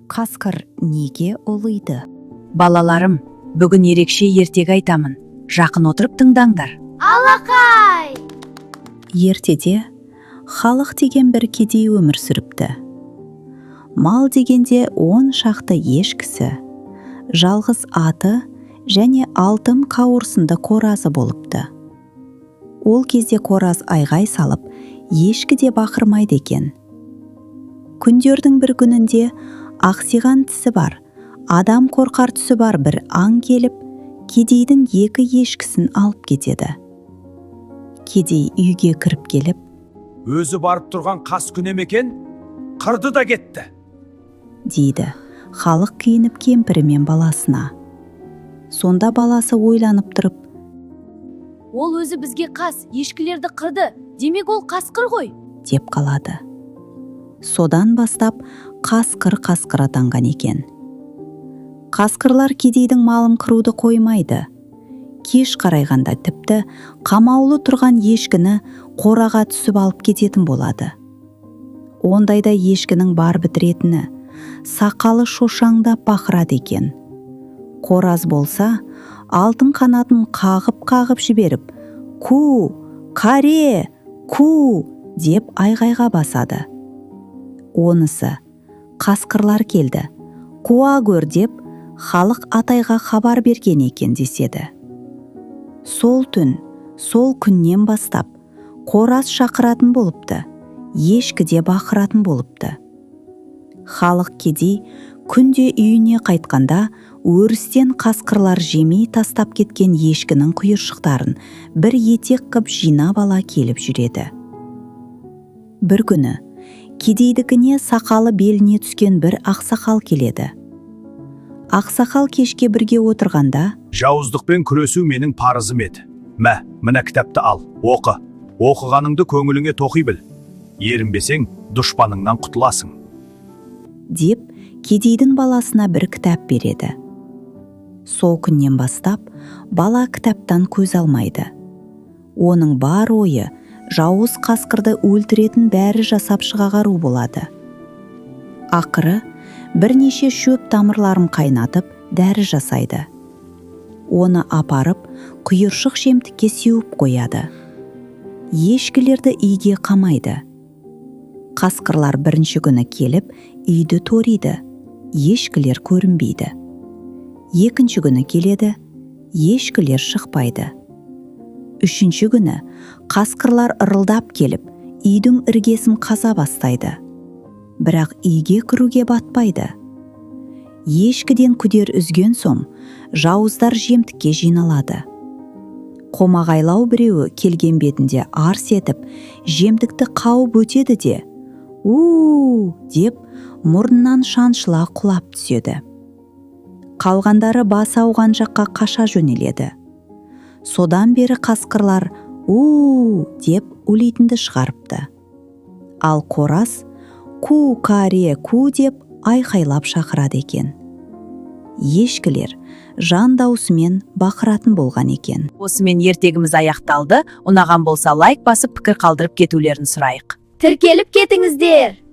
Қасқыр неге ұлиды? Балаларым, бүгін ерекше ертегі айтамын. Жақын отырып тыңдаңдар. Алақай! Ертеде халық деген бір кедей өмір сүріпті. Мал дегенде 10 шақты ешкісі, жалғыз аты және алтын қауырсынды қоразы болыпты. Ол кезде қораз айғай салып, ешкі де бақырмайды екен. Күндердің бір күнінде ақсиған тісі бар, адам қорқар түсі бар бір аң келіп, кедейдің 2 ешкісін алып кетеді. Кедей үйге кіріп келіп, өзі барып тұрған қас күнем екен, қырды да кетті, дейді халық күйініп кемпірі мен баласына. Сонда баласы ойланып тұрып, Ол өзі бізге қас, ешкілерді қырды, демек ол қасқыр ғой. деп қалады. Содан бастап қасқыр атанған екен. Қасқырлар кедейдің малын қыруды қоймайды. Кеш қарайғанда тіпті қамаулы тұрған ешкіні қораға түсіп алып кететін болады. Ондайда ешкінің бар бітіретіні, сақалы шошаңдап бақырады екен. Қораз болса, алтын қанатын қағып жіберіп, «Ку, қаре, ку!» деп айғайға басады. Онысы, қасқырлар келді, «Қуа көр» деп халық атайға хабар берген екен деседі. Сол түн, сол күннен бастап қораз шақыратын болыпты, ешкі де бақыратын болыпты. Халық кедей күнде үйіне қайтқанда өрістен қасқырлар жемей тастап кеткен ешкінің құйыршықтарын бір етек қып жинап ала келіп жүреді. Бір күні кедейдікіне сақалы беліне түскен бір ақсақал келеді. Ақсақал кешке бірге отырғанда, жауыздықпен күресу менің парызым еді. Мына кітапты ал, оқы. Оқығаныңды көңіліңе тоқи біл. Ерінбесең, дұшпаныңнан құтыласың, деп кедейдің баласына бір кітап береді. Сол күннен бастап бала кітаптан көз алмайды. Оның бар ойы жауыз қасқырды өлтіретін бәрі жасап шығару болады. Ақыры бірнеше шөп тамырларын қайнатып дәрі жасайды. Оны апарып құйыршық жемтікке сеуіп қояды. Ешкілерді үйге қамайды. Қасқырлар бірінші күні келіп үйді ториды, ешкілер көрінбейді. Екінші күні келеді, ешкілер шықпайды. Үшінші күні қасқырлар ырылдап келіп, үйдің іргесін қаза бастайды. Бірақ үйге кіруге батпайды. Ешкіден күдер үзген соң, жауыздар жемтікке жиналады. Қомағайлау біреуі келген бетінде арс етіп, жемтікті қауып өтеді де, «У-у-у» деп мұрнынан шаншыла құлап түседі. Қалғандары бас ауған жаққа қаша жөнеледі. Содан бері қасқырлар «У-у-у» деп улейтінді шығарыпты. Ал қораз «Ку, қаре, ку» деп айқайлап шақырады екен. Ешкілер жан даусымен бақыратын болған екен. Осымен ертегіміз аяқталды. Ұнаған болса лайк басып пікір қалдырып кетулерін сұрайық. Тіркеліп кетіңіздер!